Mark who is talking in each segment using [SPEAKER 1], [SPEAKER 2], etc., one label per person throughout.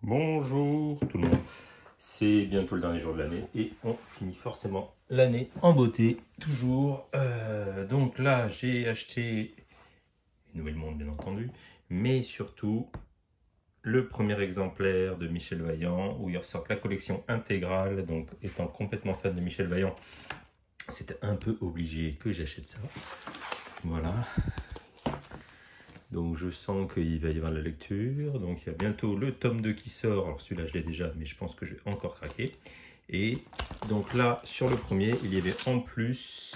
[SPEAKER 1] Bonjour tout le monde, c'est bientôt le dernier jour de l'année et on finit forcément l'année en beauté, toujours. Donc là j'ai acheté une nouvelle montre bien entendu, mais surtout le premier exemplaire de Michel Vaillant où il ressort la collection intégrale. Donc étant complètement fan de Michel Vaillant, c'était un peu obligé que j'achète ça. Voilà. Donc je sens qu'il va y avoir la lecture. Donc il y a bientôt le tome 2 qui sort. Alors celui-là je l'ai déjà, mais je pense que je vais encore craquer. Et donc là, sur le premier, il y avait en plus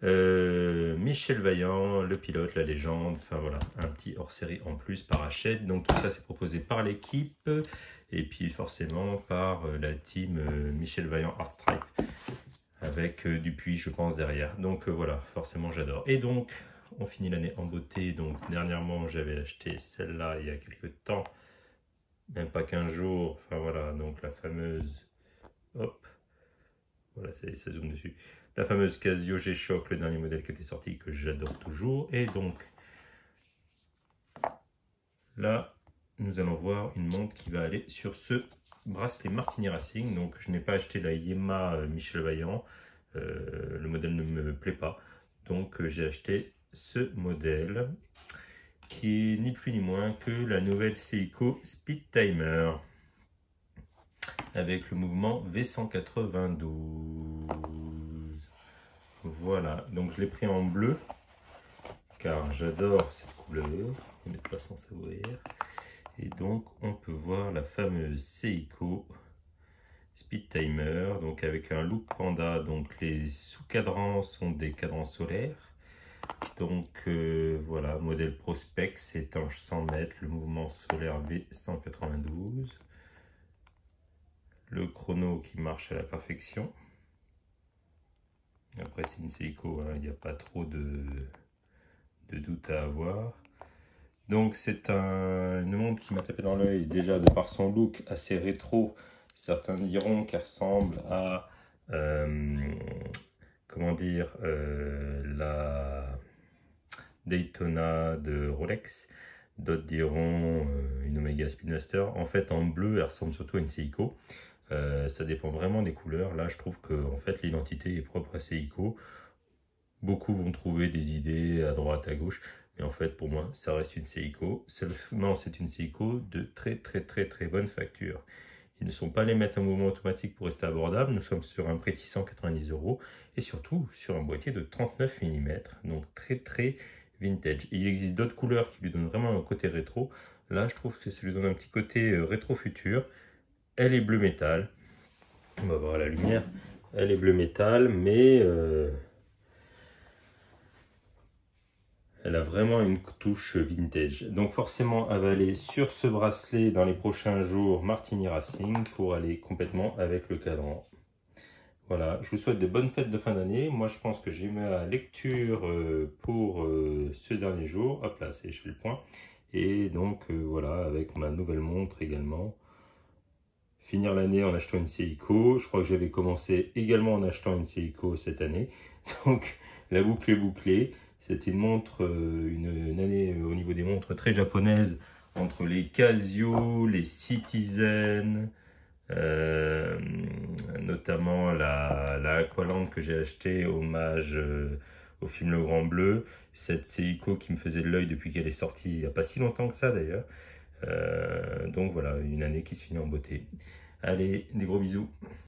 [SPEAKER 1] Michel Vaillant, le pilote, la légende. Enfin voilà, un petit hors-série en plus par Hachette. Donc tout ça c'est proposé par l'équipe. Et puis forcément par la team Michel Vaillant Art Stripe. Avec Dupuis je pense derrière. Donc voilà, forcément j'adore. Et donc on finit l'année en beauté. Donc dernièrement j'avais acheté celle-là il y a quelques temps, même pas 15 jours. Enfin voilà, donc la fameuse, hop, voilà, ça zoome dessus. La fameuse Casio G-Shock, le dernier modèle qui était sorti, que j'adore toujours. Et donc là, nous allons voir une montre qui va aller sur ce bracelet Martini Racing. Donc je n'ai pas acheté la Yema Michel Vaillant, le modèle ne me plaît pas. Donc j'ai acheté ce modèle qui est ni plus ni moins que la nouvelle Seiko Speed Timer avec le mouvement V192. Voilà, donc je l'ai pris en bleu car j'adore cette couleur, vous n'êtes pas sans savoir. Et donc on peut voir la fameuse Seiko Speed Timer, donc avec un look panda. Donc les sous-cadrans sont des cadrans solaires. Donc voilà, modèle Prospex, étanche 100 mètres, le mouvement solaire V192. Le chrono qui marche à la perfection. Après c'est une Seiko, il n'y a pas trop de doute à avoir. Donc c'est une montre qui m'a tapé dans l'œil déjà de par son look assez rétro. Certains diront qu'elle ressemble à comment dire, la Daytona de Rolex. D'autres diront une Omega Speedmaster. En fait en bleu elle ressemble surtout à une Seiko. Ça dépend vraiment des couleurs. Là je trouve que en fait l'identité est propre à Seiko. Beaucoup vont trouver des idées à droite, à gauche, mais en fait pour moi ça reste une Seiko. Seulement c'est une Seiko de très bonne facture. Ils ne sont pas les mettre en mouvement automatique pour rester abordable. Nous sommes sur un prix de 690 € et surtout sur un boîtier de 39 mm, donc très vintage. Et il existe d'autres couleurs qui lui donnent vraiment un côté rétro. Là je trouve que ça lui donne un petit côté rétro futur. Elle est bleu métal. On va voir la lumière. Elle est bleu métal, mais elle a vraiment une touche vintage. Donc forcément, elle va aller sur ce bracelet dans les prochains jours Martini Racing pour aller complètement avec le cadran. Voilà, je vous souhaite de bonnes fêtes de fin d'année. Moi, je pense que j'ai ma lecture pour ce dernier jour. Hop là, je fais le point. Et donc voilà, avec ma nouvelle montre également. Finir l'année en achetant une Seiko. Je crois que j'avais commencé également en achetant une Seiko cette année. Donc la boucle est bouclée. C'est une montre, une année au niveau des montres très japonaise, entre les Casio, les Citizen, notamment la Aqualand que j'ai acheté hommage au film Le Grand Bleu. Cette Seiko qui me faisait de l'œil depuis qu'elle est sortie, il n'y a pas si longtemps que ça d'ailleurs. Donc voilà, une année qui se finit en beauté. Allez, des gros bisous.